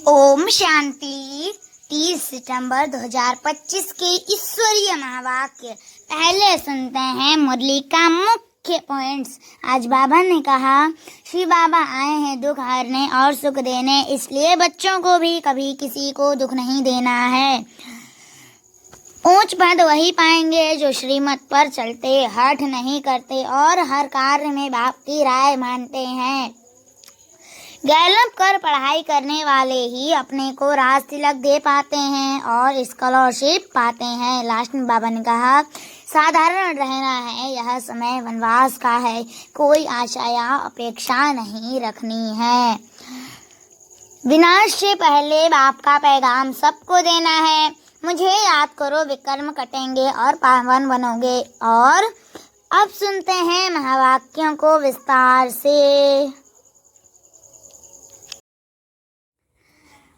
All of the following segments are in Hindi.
ओम शांति। 30 सितंबर 2025 के ईश्वरीय महावाक्य। पहले सुनते हैं मुरली का मुख्य पॉइंट्स। आज बाबा ने कहा, श्री बाबा आए हैं दुख हरने और सुख देने, इसलिए बच्चों को भी कभी किसी को दुख नहीं देना है। ऊंच पद वही पाएंगे जो श्रीमत पर चलते, हठ नहीं करते और हर कार्य में बाप की राय मानते हैं। गैलप कर पढ़ाई करने वाले ही अपने को राज तिलक दे पाते हैं और स्कॉलरशिप पाते हैं। लास्ट में बाबा ने कहा, साधारण रहना है, यह समय वनवास का है, कोई आशा या अपेक्षा नहीं रखनी है। विनाश से पहले बाप का पैगाम सबको देना है, मुझे याद करो विकर्म कटेंगे और पावन बनोगे। और अब सुनते हैं महावाक्यों को विस्तार से।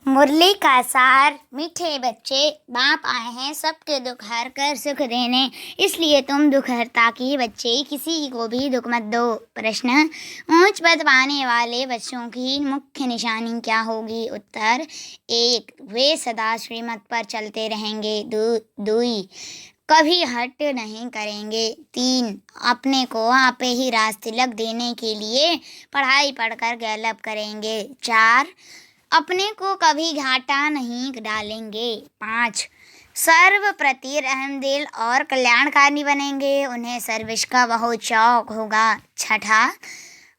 मुरली का सार। मीठे बच्चे, बाप आए हैं सबके दुख हर कर सुख देने, इसलिए तुम दुख हरता की बच्चे किसी को भी दुख मत दो। प्रश्न, ऊंच पद पाने वाले बच्चों की मुख्य निशानी क्या होगी? उत्तर, 1. वे सदा श्रीमत पर चलते रहेंगे। 2. कभी हट नहीं करेंगे। 3. अपने को आपे ही राज तिलक देने के लिए पढ़ाई पढ़कर गैलप करेंगे। 4. अपने को कभी घाटा नहीं डालेंगे। 5. सर्व प्रति रहमदिल और कल्याणकारी बनेंगे, उन्हें सर्विस का बहुत शौक होगा। 6.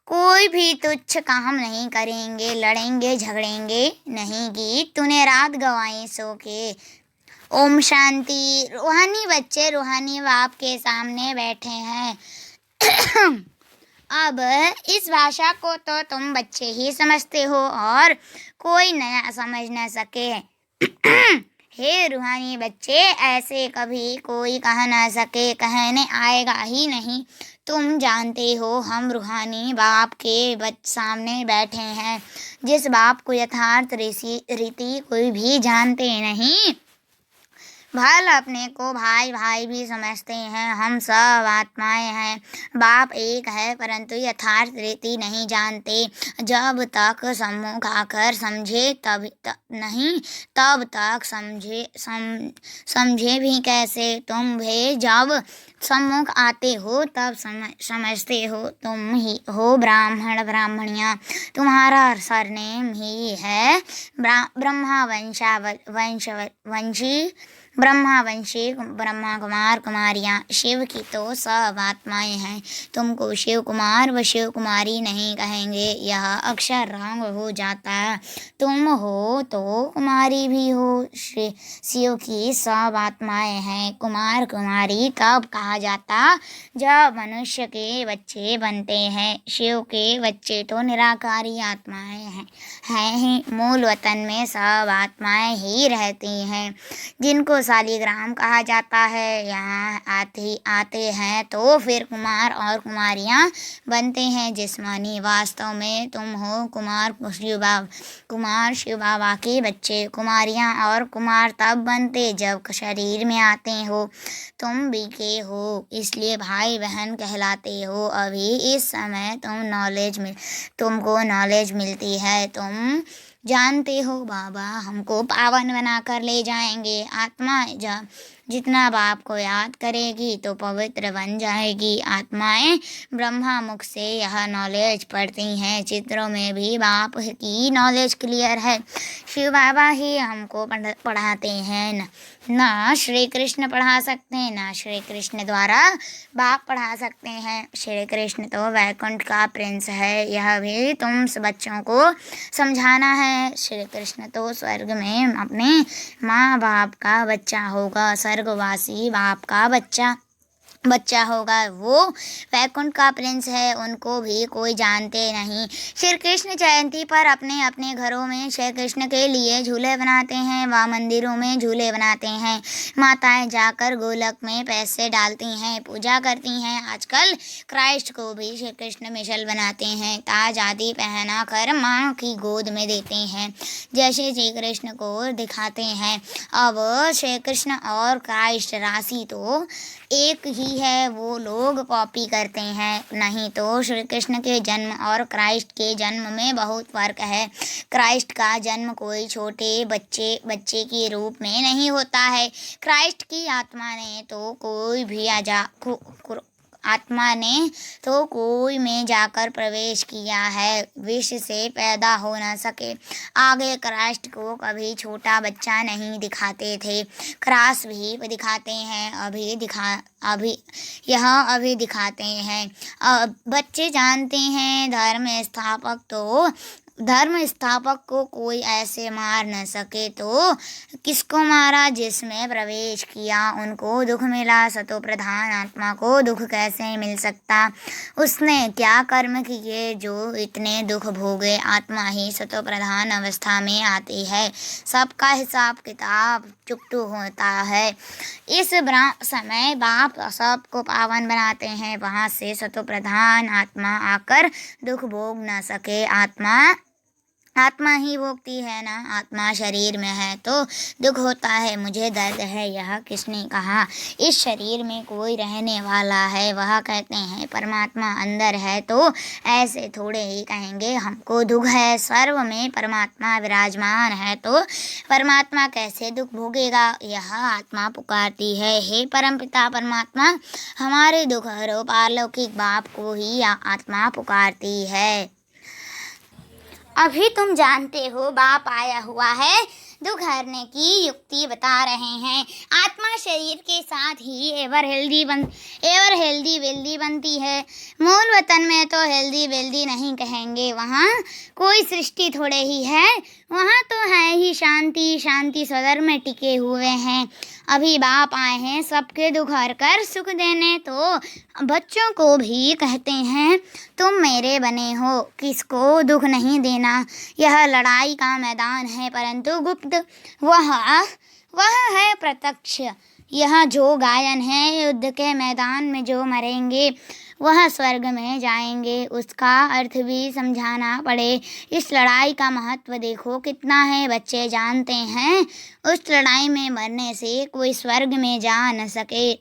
कोई भी तुच्छ काम नहीं करेंगे, लड़ेंगे झगड़ेंगे नहीं। गीत तूने रात गवाई सो के। ओम शांति। रूहानी बच्चे रूहानी बाप के सामने बैठे हैं। अब इस भाषा को तो तुम बच्चे ही समझते हो और कोई नया समझ न सके। हे रूहानी बच्चे, ऐसे कभी कोई कह न सके, कहने आएगा ही नहीं। तुम जानते हो हम रूहानी बाप के सामने बैठे हैं, जिस बाप को यथार्थ रीति कोई भी जानते नहीं। भल अपने को भाई भाई भी समझते हैं, हम सब आत्माएं हैं। बाप एक है परंतु यथार्थ रीति नहीं जानते। जब तक सम्मुख आकर समझे तब तक समझे भी कैसे? तुम भी जब सम्मुख आते हो तब समझते हो। तुम ही हो ब्राह्मण ब्राह्मणियाँ, तुम्हारा सरनेम ही है ब्रह्मावंशी ब्रह्मा कुमार कुमारियाँ। शिव की तो सब आत्माएं हैं, तुमको शिव कुमार व शिव कुमारी नहीं कहेंगे, यह अक्षर रंग हो जाता। तुम हो तो कुमारी भी हो। शिव की सब आत्माएं हैं, कुमार कुमारी कब कहा जाता? जब मनुष्य के बच्चे बनते हैं। शिव के बच्चे तो निराकारी आत्माएं हैं ही, मूल वतन में सब आत्माएं ही रहती हैं, जिनको शालिग्राम कहा जाता है। यहाँ आते हैं तो फिर कुमार और कुमारियाँ बनते हैं जिस्मानी। वास्तव में तुम हो कुमार शिव बाबा के बच्चे। कुमारियाँ और कुमार तब बनते जब शरीर में आते हो। तुम भी के हो, इसलिए भाई बहन कहलाते हो। अभी इस समय तुमको नॉलेज मिलती है। तुम जानते हो बाबा हमको पावन बना कर ले जाएंगे। आत्मा जब जितना बाप को याद करेगी तो पवित्र बन जाएगी। आत्माएं ब्रह्मा मुख से यह नॉलेज पढ़ती हैं। चित्रों में भी बाप की नॉलेज क्लियर है। शिव बाबा ही हमको पढ़ाते हैं, ना श्री कृष्ण पढ़ा सकते, ना श्री कृष्ण द्वारा बाप पढ़ा सकते हैं। श्री कृष्ण तो वैकुंठ का प्रिंस है, यह भी तुम बच्चों को समझाना है। श्री कृष्ण तो स्वर्ग में अपने माँ बाप का बच्चा होगा, स्वर्गवासी बाप का बच्चा होगा। वो वैकुंठ का प्रिंस है, उनको भी कोई जानते नहीं। श्री कृष्ण जयंती पर अपने अपने घरों में श्री कृष्ण के लिए झूले बनाते हैं, व मंदिरों में झूले बनाते हैं। माताएं जाकर गोलक में पैसे डालती हैं, पूजा करती हैं। आजकल क्राइस्ट को भी श्री कृष्ण मिशल बनाते हैं, ताज आदि पहना कर माँ की गोद में देते हैं, जैसे श्री कृष्ण को दिखाते हैं। अब श्री कृष्ण और क्राइस्ट राशि तो एक ही रही है वो लोग कॉपी करते हैं। नहीं तो श्री कृष्ण के जन्म और क्राइस्ट के जन्म में बहुत फ़र्क है। क्राइस्ट का जन्म कोई छोटे बच्चे के रूप में नहीं होता है। क्राइस्ट की आत्मा ने तो कोई में जाकर प्रवेश किया है, विष से पैदा हो न सके। आगे क्राइस्ट को कभी छोटा बच्चा नहीं दिखाते थे। क्रॉस भी दिखाते हैं, अभी दिखाते हैं। बच्चे जानते हैं धर्म स्थापक को कोई ऐसे मार न सके तो किसको मारा? जिसमें प्रवेश किया उनको दुख मिला। सतो प्रधान आत्मा को दुख कैसे मिल सकता? उसने क्या कर्म किए जो इतने दुख भोगे? आत्मा ही सतो प्रधान अवस्था में आती है, सबका हिसाब किताब चुकटू होता है। इस समय बाप सबको पावन बनाते हैं, वहाँ से सतो प्रधान आत्मा आकर दुख भोग न सके। आत्मा ही भोगती है ना। आत्मा शरीर में है तो दुख होता है। मुझे दर्द है, यह किसने कहा? इस शरीर में कोई रहने वाला है, वह कहते हैं परमात्मा अंदर है तो ऐसे थोड़े ही कहेंगे हमको दुख है। सर्व में परमात्मा विराजमान है तो परमात्मा कैसे दुख भोगेगा? यह आत्मा पुकारती है, हे परमपिता परमात्मा हमारे दुख हरो। पारलौकिक बाप को ही आत्मा पुकारती है। अभी तुम जानते हो बाप आया हुआ है, दुख हरने की युक्ति बता रहे हैं। आत्मा शरीर के साथ ही एवर हेल्दी वेल्दी बनती है। मूल वतन में तो हेल्दी वेल्दी नहीं कहेंगे, वहाँ कोई सृष्टि थोड़े ही है, वहाँ तो है ही शांति सदर में टिके हुए हैं। अभी बाप आए हैं सबके दुख हर कर सुख देने, तो बच्चों को भी कहते हैं तुम मेरे बने हो, किसको दुख नहीं देना। यह लड़ाई का मैदान है परंतु गुप्त, वह है प्रत्यक्ष। यह जो गायन है युद्ध के मैदान में जो मरेंगे वह स्वर्ग में जाएंगे, उसका अर्थ भी समझाना पड़े। इस लड़ाई का महत्व देखो कितना है। बच्चे जानते हैं उस लड़ाई में मरने से कोई स्वर्ग में जा न सके,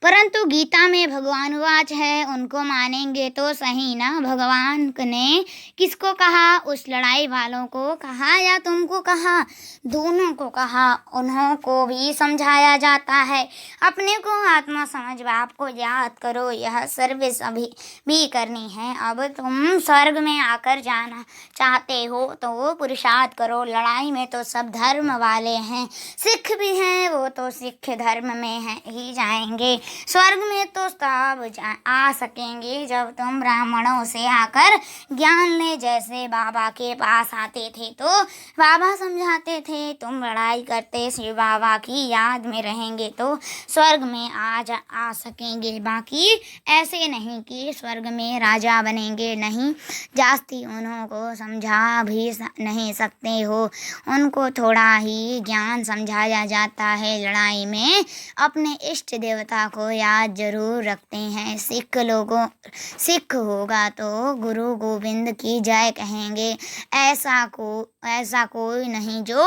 परंतु गीता में भगवान वाच है, उनको मानेंगे तो सही ना। भगवान ने किसको कहा? उस लड़ाई वालों को कहा या तुमको कहा? दोनों को कहा। उन्हों को भी समझाया जाता है। अपने को आत्मा समझ बाप को याद करो, यह सर्विस अभी भी करनी है। अब तुम स्वर्ग में आकर जाना चाहते हो तो पुरुषार्थ करो। लड़ाई में तो सब धर्म वाले हैं, सिख भी हैं, वो तो सिख धर्म में ही जाएंगे। स्वर्ग में तो सब आ सकेंगे जब तुम ब्राह्मणों से आकर ज्ञान ले। जैसे बाबा के पास आते थे तो बाबा समझाते थे, तुम लड़ाई करते शिव बाबा की याद में रहेंगे तो स्वर्ग में आ सकेंगे। बाकी ऐसे नहीं कि स्वर्ग में राजा बनेंगे, नहीं। जास्ती उन्हों को समझा भी नहीं सकते हो, उनको थोड़ा ही ज्ञान समझाया जाता है। लड़ाई में अपने इष्ट देवता को याद जरूर रखते हैं। सिख होगा तो गुरु गोविंद की जय कहेंगे। ऐसा कोई नहीं जो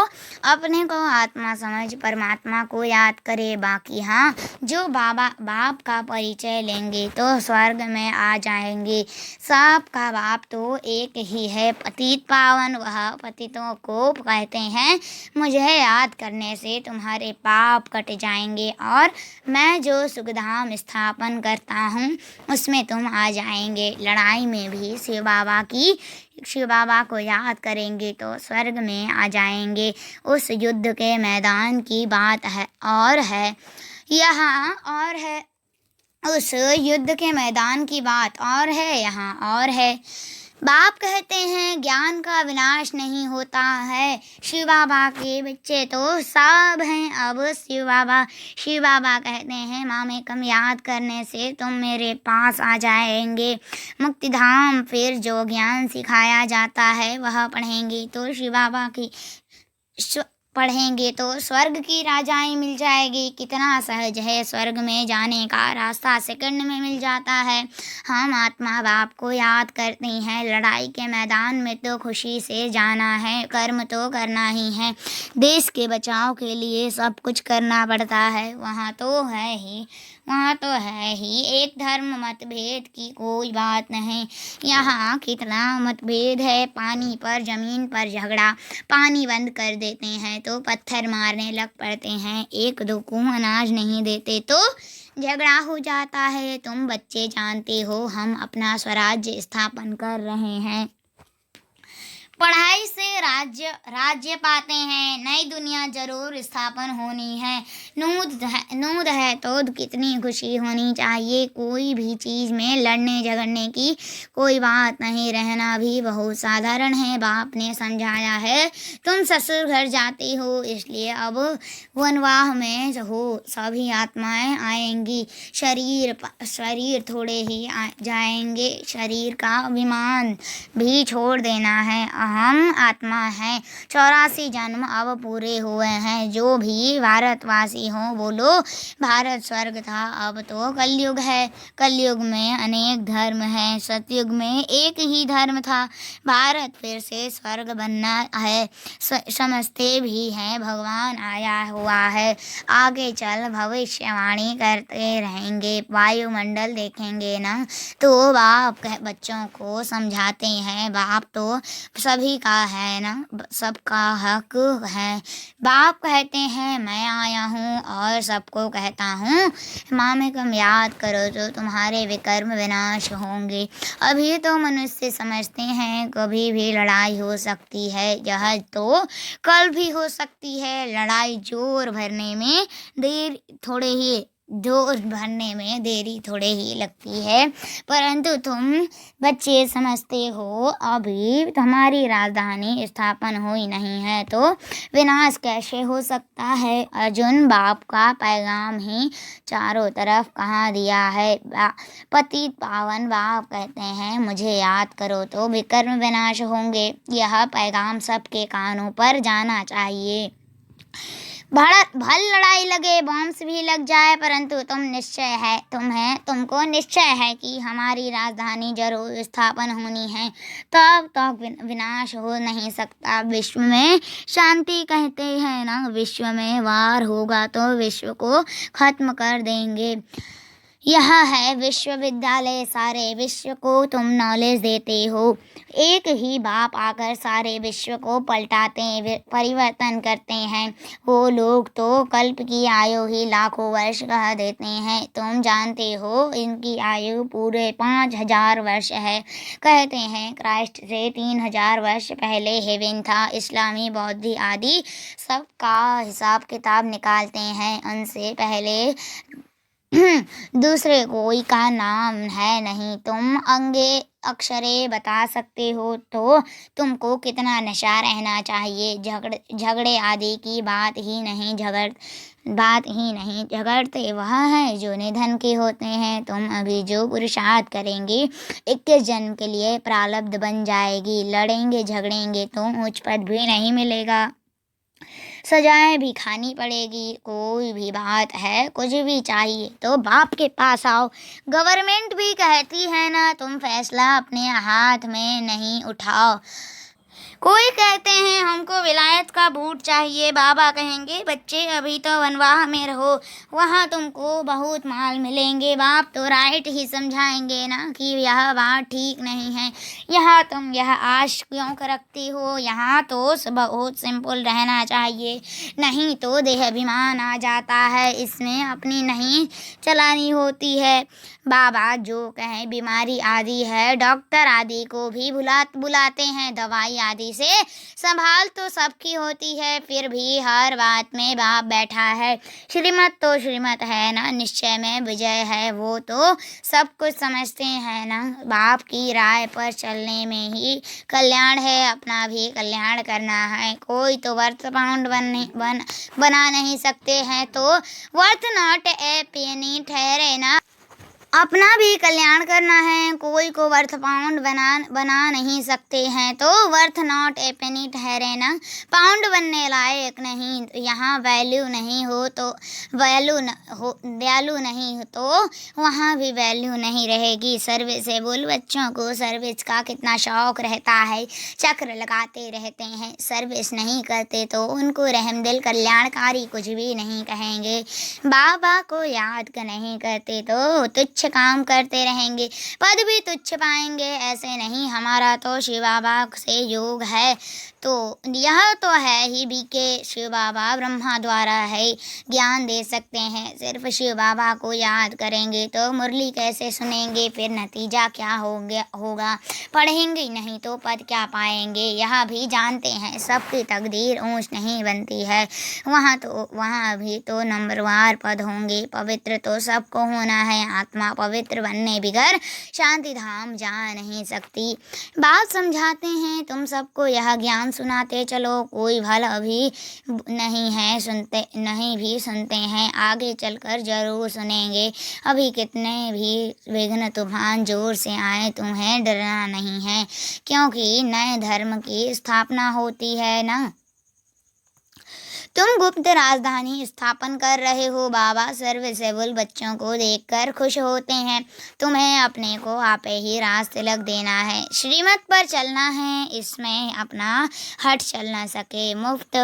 अपने को आत्मा समझ परमात्मा को याद करे। बाकी हाँ, जो बाप का परिचय लेंगे तो स्वर्ग में आ जाएंगे। सबका बाप तो एक ही है, पतित पावन। वह पतितों को कहते हैं मुझे याद करने से तुम्हारे पाप कट जाएंगे और मैं जो सुखधाम स्थापन करता हूँ उसमें तुम आ जाएंगे। लड़ाई में भी शिव बाबा को याद करेंगे तो स्वर्ग में आ जाएंगे। उस युद्ध के मैदान की बात है और है यहाँ और है, उस युद्ध के मैदान की बात और है यहाँ और है। बाप कहते हैं ज्ञान का विनाश नहीं होता है। शिव बाबा के बच्चे तो सब हैं। अब शिव बाबा कहते हैं मामे कम याद करने से तुम मेरे पास आ जाएंगे। मुक्तिधाम फिर जो ज्ञान सिखाया जाता है वह पढ़ेंगे तो स्वर्ग की राजाएं मिल जाएगी। कितना सहज है, स्वर्ग में जाने का रास्ता सेकंड में मिल जाता है। हम आत्मा बाप को याद करते हैं। लड़ाई के मैदान में तो खुशी से जाना है, कर्म तो करना ही है। देश के बचाव के लिए सब कुछ करना पड़ता है, वहाँ तो है ही वहाँ तो है ही एक धर्म मतभेद की कोई बात नहीं। यहाँ कितना मतभेद है, पानी पर जमीन पर झगड़ा, पानी बंद कर देते हैं तो पत्थर मारने लग पड़ते हैं, एक दो को अनाज नहीं देते तो झगड़ा हो जाता है। तुम बच्चे जानते हो हम अपना स्वराज्य स्थापन कर रहे हैं, पढ़ाई से राज्य पाते हैं, नई दुनिया जरूर स्थापन होनी है। नूद है तो कितनी खुशी होनी चाहिए, कोई भी चीज़ में लड़ने झगड़ने की कोई बात नहीं, रहना भी बहुत साधारण है। बाप ने समझाया है तुम ससुर घर जाते हो इसलिए अब वनवाह में हो, सभी आत्माएं आएंगी, शरीर थोड़े ही जाएंगे, शरीर का अभिमान भी छोड़ देना है। हम आत्मा हैं, 84 जन्म अब पूरे हुए हैं। जो भी भारतवासी हो बोलो भारत स्वर्ग था, अब तो कलयुग है, कलयुग में अनेक धर्म हैं, सतयुग में एक ही धर्म था, भारत फिर से स्वर्ग बनना है, समझते भी हैं भगवान आया हुआ है, आगे चल भविष्यवाणी करते रहेंगे, वायुमंडल देखेंगे ना तो बाप बच्चों को समझाते हैं, बाप तो सभी का है ना, सबका हक है। बाप कहते हैं मैं आया हूँ और सबको कहता हूँ मामेकम याद करो तो तुम्हारे विकर्म विनाश होंगे। अभी तो मनुष्य समझते हैं कभी भी लड़ाई हो सकती है, यह तो कल भी हो सकती है, लड़ाई जोर भरने में देरी थोड़े ही लगती है, परंतु तुम बच्चे समझते हो अभी हमारी राजधानी स्थापन हुई नहीं है तो विनाश कैसे हो सकता है। अर्जुन बाप का पैगाम ही चारों तरफ कहाँ दिया है, पतित पावन बाप कहते हैं मुझे याद करो तो विकर्म विनाश होंगे, यह पैगाम सबके कानों पर जाना चाहिए। भल लड़ाई लगे, बॉम्ब्स भी लग जाए, परंतु तुमको निश्चय है कि हमारी राजधानी जरूर स्थापन होनी है, तब तक विनाश हो नहीं सकता। विश्व में शांति कहते हैं ना, विश्व में वार होगा तो विश्व को खत्म कर देंगे। यह है विश्वविद्यालय, सारे विश्व को तुम नॉलेज देते हो, एक ही बाप आकर सारे विश्व को पलटाते परिवर्तन करते हैं। वो लोग तो कल्प की आयु ही लाखों वर्ष कह देते हैं, तुम जानते हो इनकी आयु पूरे 5000 वर्ष है। कहते हैं क्राइस्ट से 3000 वर्ष पहले हेवन था। इस्लामी बौद्ध आदि सबका हिसाब किताब निकालते हैं, उनसे पहले दूसरे कोई का नाम है नहीं। तुम अंगे अक्षरे बता सकते हो तो तुमको कितना नशा रहना चाहिए। झगड़े आदि की बात ही नहीं, झगड़ते वह हैं जो निधन के होते हैं। तुम अभी जो पुरुषार्थ करेंगे 21 जन्म के लिए प्रारब्ध बन जाएगी। लड़ेंगे झगड़ेंगे तो उच्च पद भी नहीं मिलेगा, सजाएं भी खानी पड़ेगी। कोई भी बात है, कुछ भी चाहिए तो बाप के पास आओ। गवर्नमेंट भी कहती है ना तुम फैसला अपने हाथ में नहीं उठाओ। कोई कहते हैं हमको विलायत का बूट चाहिए, बाबा कहेंगे बच्चे अभी तो वनवाह में रहो, वहाँ तुमको बहुत माल मिलेंगे। बाप तो राइट ही समझाएंगे ना कि यह बात ठीक नहीं है, यहाँ तुम यह आश क्यों रखती हो, यहाँ तो बहुत सिंपल रहना चाहिए, नहीं तो देहाभिमान आ जाता है, इसमें अपनी नहीं चलानी होती है। बाबा जो कहें बीमारी आदि है, डॉक्टर आदि को भी बुलाते हैं, दवाई आदि से संभाल तो सबकी होती है, फिर भी हर बात में बाप बैठा है। श्रीमत तो श्रीमत है ना, निश्चय में विजय है, वो तो सब कुछ समझते हैं ना। बाप की राय पर चलने में ही कल्याण है, अपना भी कल्याण करना है। कोई तो वर्थ पाउंड बना नहीं सकते हैं तो वर्थ नॉट ए पेनी ठहरे ना। अपना भी कल्याण करना है। कोई को वर्थ पाउंड बना नहीं सकते हैं तो वर्थ नॉट ए पेनी ठहरे ना। पाउंड बनने लायक नहीं, यहाँ वैल्यू नहीं हो तो वैल्यू नहीं हो तो वहाँ भी वैल्यू नहीं रहेगी। सर्विसेबल बच्चों को सर्विस का कितना शौक रहता है, चक्र लगाते रहते हैं। सर्विस नहीं करते तो उनको रहमदिल कल्याणकारी कुछ भी नहीं कहेंगे। बाबा को याद नहीं करते तो तुच्छ काम करते रहेंगे, पद भी तुच्छ पाएंगे। ऐसे नहीं, हमारा तो शिव बाबा से योग है, तो यह तो है ही भी के शिव बाबा ब्रह्मा द्वारा है ज्ञान दे सकते हैं। सिर्फ शिव बाबा को याद करेंगे तो मुरली कैसे सुनेंगे, फिर नतीजा क्या होगा। पढ़ेंगे नहीं तो पद क्या पाएंगे। यह भी जानते हैं सबकी तकदीर ऊंच नहीं बनती है, वहाँ भी तो नंबरवार पद होंगे। पवित्र तो सबको होना है, आत्मा पवित्र बनने बिगर शांति धाम जा नहीं सकती। बात समझाते हैं तुम सबको, यह ज्ञान सुनाते चलो। कोई भला भी नहीं भी सुनते हैं, आगे चलकर जरूर सुनेंगे। अभी कितने भी विघ्न तूफान जोर से आए तुम्हें डरना नहीं है, क्योंकि नए धर्म की स्थापना होती है ना। तुम गुप्त राजधानी स्थापन कर रहे हो। बाबा सर्विसेबल बच्चों को देखकर खुश होते हैं। तुम्हें अपने को आपे ही राज तिलक देना है, श्रीमत पर चलना है, इसमें अपना हट चल न सके। मुफ्त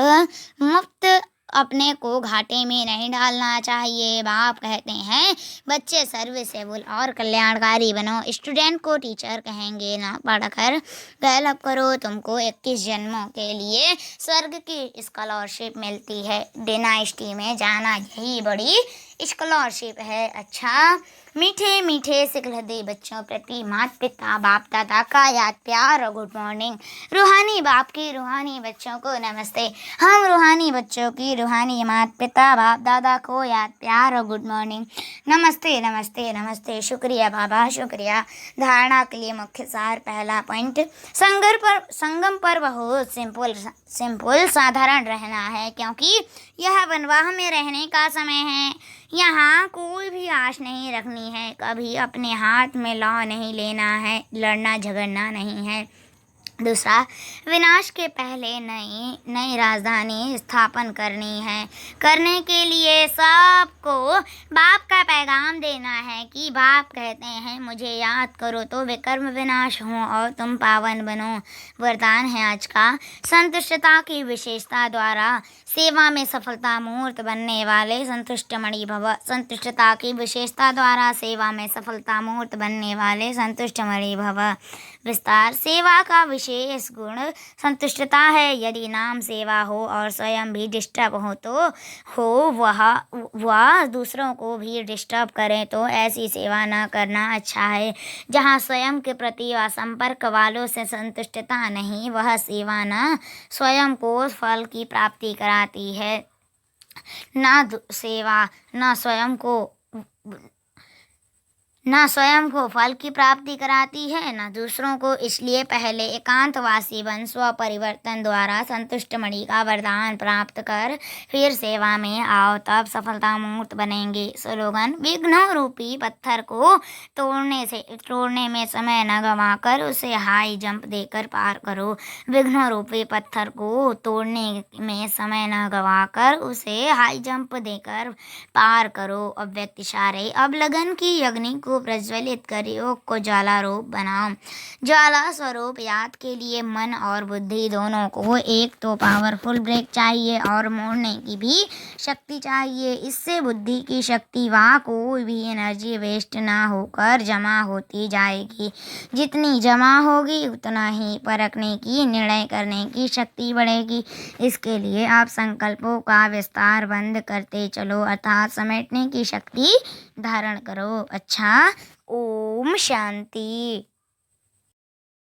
अपने को घाटे में नहीं डालना चाहिए। बाप कहते हैं बच्चे सर्विसेबल और कल्याणकारी बनो। स्टूडेंट को टीचर कहेंगे ना, पढ़कर डेवलप करो। तुमको 21 जन्मों के लिए स्वर्ग की स्कॉलरशिप मिलती है। डिनाइस्टी में जाना यही बड़ी स्कॉलरशिप है। अच्छा, मीठे मीठे सिखलदे बच्चों प्रति माता पिता बाप दादा का याद प्यार और गुड मॉर्निंग। रूहानी बाप की रूहानी बच्चों को नमस्ते। हम रूहानी बच्चों की रूहानी माता पिता बाप दादा को याद प्यार और गुड मॉर्निंग। नमस्ते नमस्ते नमस्ते। शुक्रिया बाबा, शुक्रिया। धारणा के लिए मुख्य सार, पहला पॉइंट, संगम पर बहुत सिंपल साधारण रहना है, क्योंकि यह वनवाह में रहने का समय है। यहाँ कोई भी आश नहीं रखनी है, कभी अपने हाथ में लौ नहीं लेना है, लड़ना झगड़ना नहीं है। दूसरा, विनाश के पहले नई राजधानी स्थापन करनी है। करने के लिए सबको बाप का पैगाम देना है कि बाप कहते हैं मुझे याद करो तो विकर्म विनाश हो और तुम पावन बनो। वरदान है आज का, संतुष्टता की विशेषता द्वारा सेवा में सफलता मूर्त बनने वाले संतुष्टमणि भव। संतुष्टता की विशेषता द्वारा सेवा में सफलता मूर्त बनने वाले संतुष्टमणि भव। विस्तार, सेवा का विशेष गुण संतुष्टता है। यदि नाम सेवा हो और स्वयं भी डिस्टर्ब हो वह दूसरों को भी डिस्टर्ब करें तो ऐसी सेवा न करना अच्छा है। जहाँ स्वयं के प्रति व संपर्क वालों से संतुष्टता नहीं, वह सेवा न स्वयं को फल की प्राप्ति कराती है, सेवा न स्वयं को फल की प्राप्ति कराती है, न दूसरों को। इसलिए पहले एकांतवासी बन स्व परिवर्तन द्वारा संतुष्ट मणि का वरदान प्राप्त कर फिर सेवा में आओ, तब सफलता मूर्त बनेंगे। स्लोगन, विघ्नों रूपी पत्थर को तोड़ने में समय न गंवाकर उसे हाई जंप देकर पार करो। विघ्नों रूपी पत्थर को तोड़ने में समय न गंवाकर उसे हाई जंप देकर पार करो। अव्यक्त इशारे, अब लगन की अग्नि को प्रज्वलित कर योग को ज्वाला रूप बनाओ। ज्वाला स्वरूप याद के लिए मन और बुद्धि दोनों को एक तो पावरफुल ब्रेक चाहिए और मोड़ने की भी शक्ति चाहिए। इससे बुद्धि की शक्ति व कोई भी एनर्जी वेस्ट ना होकर जमा होती जाएगी। जितनी जमा होगी उतना ही परखने की, निर्णय करने की शक्ति बढ़ेगी। इसके लिए आप संकल्पों का विस्तार बंद करते चलो, अर्थात समेटने की शक्ति धारण करो। अच्छा, ओम शांति।